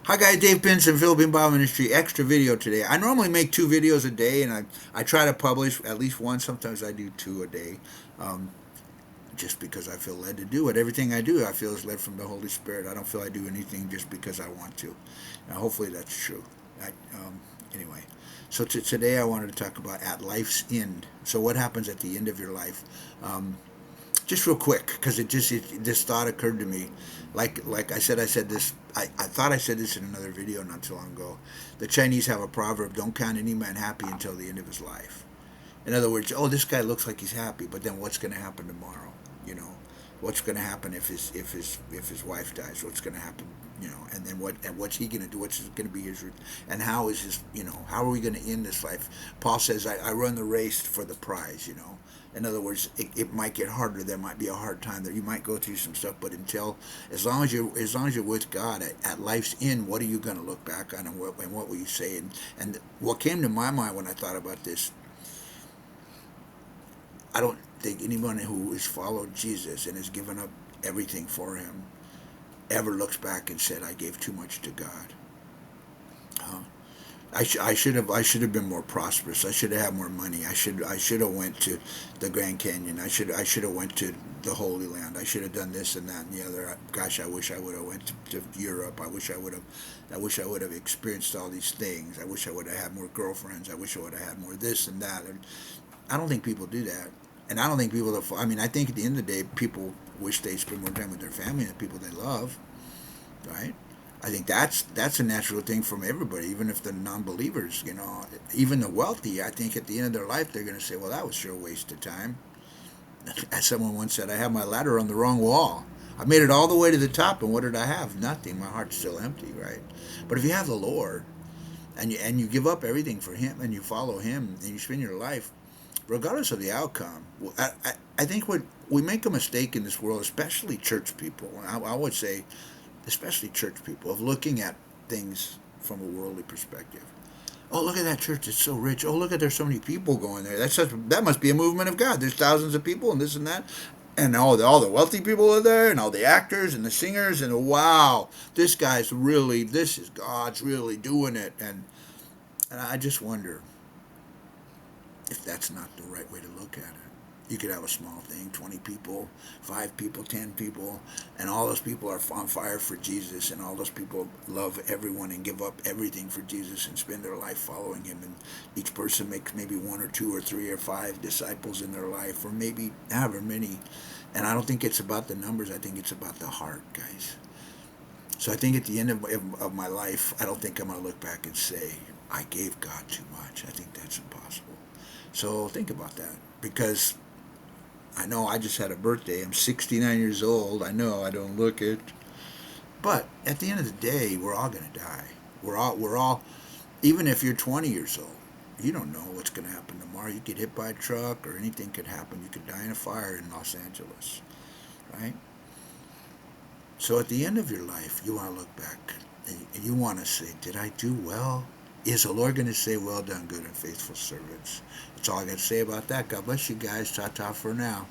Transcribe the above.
Hi guys, Dave Pinson, Philippine Bible Ministry, extra video today. I normally make 2 videos a day and I try to publish at least one. Sometimes I do 2 a day um, just because I feel led to do it. Everything I do I feel is led from the Holy Spirit. I don't feel I do anything just because I want to. Now hopefully that's true. I, anyway, so today I wanted to talk about at life's end. So what happens at the end of your life? Um, just real quick because this thought occurred to me like I said this I thought I said this in another video not too long ago. The Chinese have a proverb: don't count any man happy until the end of his life. In other words, oh, this guy looks like he's happy, but then what's going to happen tomorrow? You know, what's going to happen if his wife dies? What's going to happen? You know, and then what's he going to do? What's going to be his, and how is his? You know, how are we going to end this life? Paul says, I run the race for the prize. You know, in other words, it might get harder. There might be a hard time. That you might go through some stuff, but as long as you're with God at life's end, what are you going to look back on, and what will you say? And what came to my mind when I thought about this, I don't think anyone who has followed Jesus and has given up everything for him ever looks back and said, "I gave too much to God." Uh, I should have been more prosperous. I should have had more money. I should have went to the Grand Canyon. I should have went to the Holy Land. I should have done this and that and the other. Gosh, I wish I would have went to Europe. I wish I would have experienced all these things. I wish I would have had more girlfriends. I wish I would have had more this and that. And I don't think people do that. And I don't think people that, I mean, I think at the end of the day, people wish they spend more time with their family and the people they love, right? I think that's a natural thing from everybody, even if they're non-believers. You know, even the wealthy. I think at the end of their life, they're going to say, "Well, that was sure a waste of time." As someone once said, "I have my ladder on the wrong wall. I made it all the way to the top, and what did I have? Nothing. My heart's still empty." Right? But if you have the Lord and you give up everything for Him and you follow Him and you spend your life, regardless of the outcome, I think what we make a mistake in this world, especially church people. I would say especially church people, of looking at things from a worldly perspective. Oh, look at that church; it's so rich. Oh, look at there's so many people going there. That must be a movement of God. There's thousands of people and this and that, and all the wealthy people are there, and all the actors and the singers, and wow, this is God's really doing it, and I just wonder if that's not the right way to look at it. You could have a small thing, 20 people, 5 people, 10 people, and all those people are on fire for Jesus, and all those people love everyone and give up everything for Jesus and spend their life following him. And each person makes maybe 1 or 2 or 3 or 5 disciples in their life, or maybe however many. And I don't think it's about the numbers, I think it's about the heart, guys. So I think at the end of my life, I don't think I'm going to look back and say, I gave God too much. I think that's impossible. So think about that, because I know I just had a birthday. I'm 69 years old. I know I don't look it. But at the end of the day, we're all going to die. We're all, even if you're 20 years old, you don't know what's going to happen tomorrow. You get hit by a truck or anything could happen. You could die in a fire in Los Angeles, right? So at the end of your life, you want to look back and you want to say, did I do well? Is the Lord going to say, well done, good and faithful servants? That's all I got to say about that. God bless you guys. Ta ta for now.